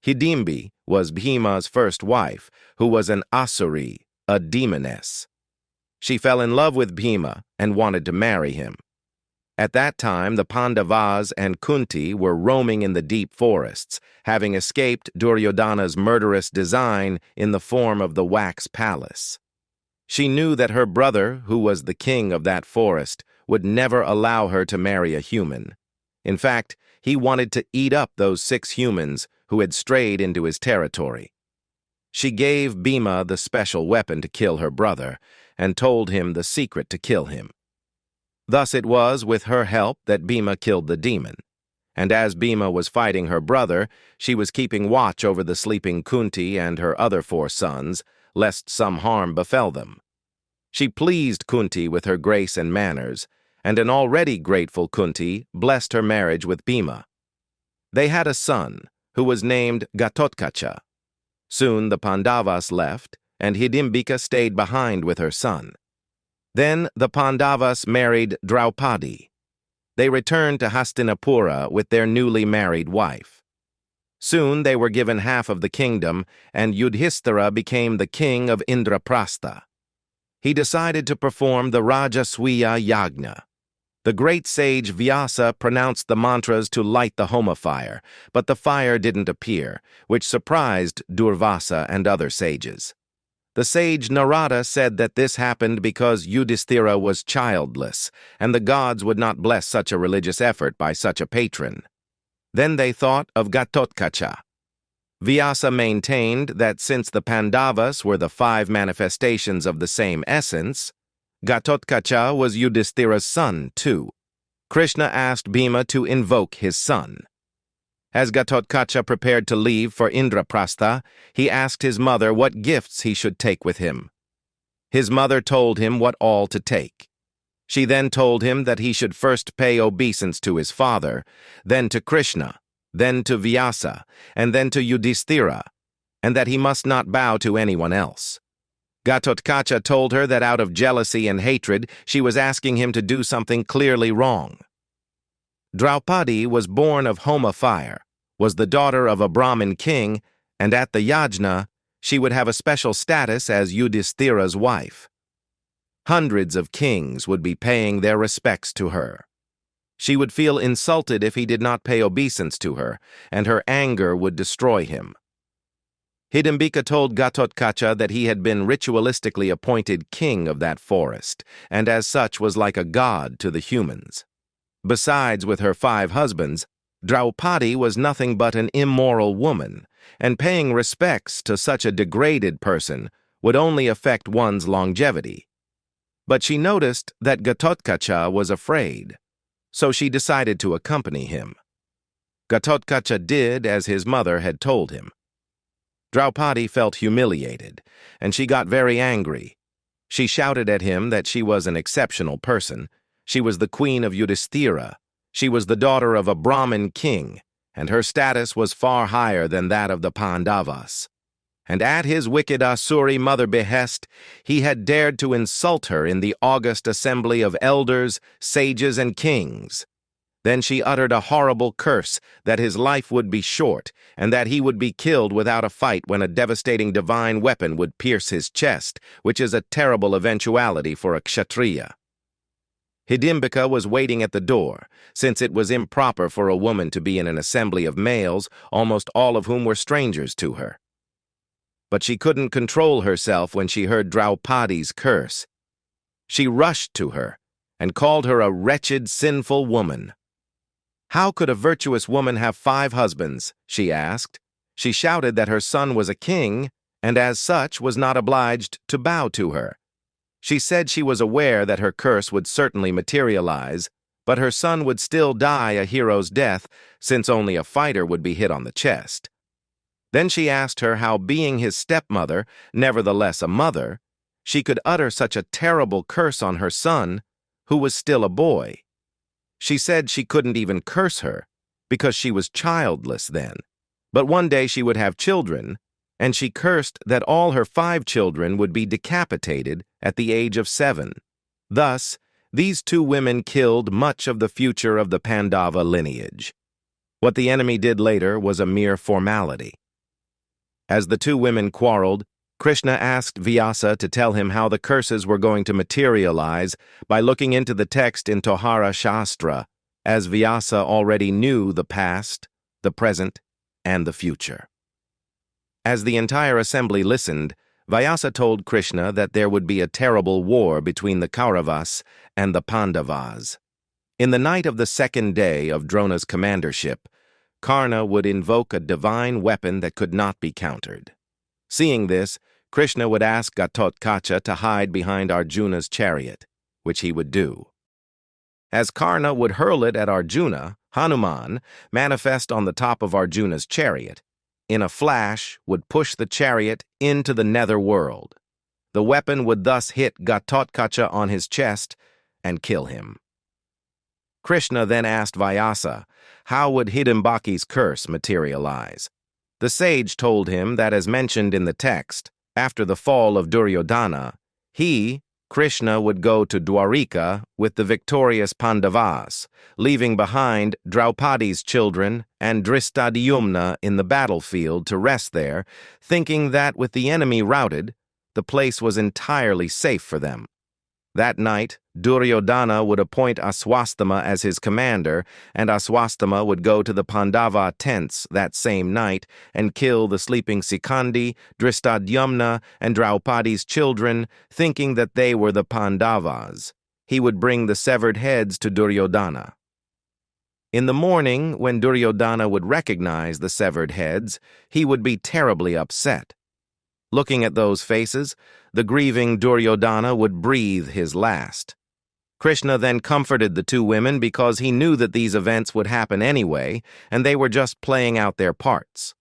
Hidimbi was Bhima's first wife, who was an asuri, a demoness. She fell in love with Bhima and wanted to marry him. At that time, the Pandavas and Kunti were roaming in the deep forests, having escaped Duryodhana's murderous design in the form of the wax palace. She knew that her brother, who was the king of that forest, would never allow her to marry a human. In fact, he wanted to eat up those 6 humans who had strayed into his territory. She gave Bhima the special weapon to kill her brother and told him the secret to kill him. Thus it was with her help that Bhima killed the demon. And as Bhima was fighting her brother, she was keeping watch over the sleeping Kunti and her other 4 sons, lest some harm befell them. She pleased Kunti with her grace and manners, and an already grateful Kunti blessed her marriage with Bhima. They had a son, who was named Ghatotkach. Soon the Pandavas left, and Hidimbika stayed behind with her son. Then the Pandavas married Draupadi. They returned to Hastinapura with their newly married wife. Soon they were given half of the kingdom, and Yudhishthira became the king of Indraprastha. He decided to perform the Rajaswiya Yagna. The great sage Vyasa pronounced the mantras to light the homa fire, but the fire didn't appear, which surprised Durvasa and other sages. The sage Narada said that this happened because Yudhishthira was childless, and the gods would not bless such a religious effort by such a patron. Then they thought of Ghatotkacha. Vyasa maintained that since the Pandavas were the 5 manifestations of the same essence, Ghatotkacha was Yudhishthira's son, too. Krishna asked Bhima to invoke his son. As Ghatotkach prepared to leave for Indraprastha, he asked his mother what gifts he should take with him. His mother told him what all to take. She then told him that he should first pay obeisance to his father, then to Krishna, then to Vyasa, and then to Yudhishthira, and that he must not bow to anyone else. Ghatotkach told her that out of jealousy and hatred, she was asking him to do something clearly wrong. Draupadi was born of homa fire, was the daughter of a Brahmin king, and at the yajna, she would have a special status as Yudhishthira's wife. Hundreds of kings would be paying their respects to her. She would feel insulted if he did not pay obeisance to her, and her anger would destroy him. Hidimbika told Ghatotkach that he had been ritualistically appointed king of that forest, and as such was like a god to the humans. Besides, with her 5 husbands, Draupadi was nothing but an immoral woman, and paying respects to such a degraded person would only affect one's longevity. But she noticed that Ghatotkach was afraid, so she decided to accompany him. Ghatotkach did as his mother had told him. Draupadi felt humiliated, and she got very angry. She shouted at him that she was an exceptional person. She was the queen of Yudhishthira. She was the daughter of a Brahmin king, and her status was far higher than that of the Pandavas. And at his wicked Asuri mother behest, he had dared to insult her in the august assembly of elders, sages, and kings. Then she uttered a horrible curse that his life would be short, and that he would be killed without a fight when a devastating divine weapon would pierce his chest, which is a terrible eventuality for a kshatriya. Hidimbika was waiting at the door, since it was improper for a woman to be in an assembly of males, almost all of whom were strangers to her. But she couldn't control herself when she heard Draupadi's curse. She rushed to her and called her a wretched, sinful woman. How could a virtuous woman have 5 husbands? She asked. She shouted that her son was a king, and as such was not obliged to bow to her. She said she was aware that her curse would certainly materialize, but her son would still die a hero's death, since only a fighter would be hit on the chest. Then she asked her how, being his stepmother, nevertheless a mother, she could utter such a terrible curse on her son, who was still a boy. She said she couldn't even curse her, because she was childless then. But one day she would have children, and she cursed that all her 5 children would be decapitated at the age of 7. Thus, these 2 women killed much of the future of the Pandava lineage. What the enemy did later was a mere formality. As the two women quarreled, Krishna asked Vyasa to tell him how the curses were going to materialize by looking into the text in Tohara Shastra, as Vyasa already knew the past, the present, and the future. As the entire assembly listened, Vyasa told Krishna that there would be a terrible war between the Kauravas and the Pandavas. In the night of the second day of Drona's commandership, Karna would invoke a divine weapon that could not be countered. Seeing this, Krishna would ask Ghatotkacha to hide behind Arjuna's chariot, which he would do. As Karna would hurl it at Arjuna, Hanuman, manifest on the top of Arjuna's chariot, in a flash would push the chariot into the nether world. The weapon would thus hit Ghatotkach on his chest and kill him. Krishna then asked Vyasa, how would Hidimbaki's curse materialize? The sage told him that, as mentioned in the text, after the fall of Duryodhana, he, Krishna, would go to Dwarika with the victorious Pandavas, leaving behind Draupadi's children and Drishtadyumna in the battlefield to rest there, thinking that with the enemy routed, the place was entirely safe for them. That night, Duryodhana would appoint Aswastama as his commander, and Aswastama would go to the Pandava tents that same night and kill the sleeping Sikandi, Drishtadyumna, and Draupadi's children, thinking that they were the Pandavas. He would bring the severed heads to Duryodhana. In the morning, when Duryodhana would recognize the severed heads, he would be terribly upset. Looking at those faces, the grieving Duryodhana would breathe his last. Krishna then comforted the two women because he knew that these events would happen anyway, and they were just playing out their parts.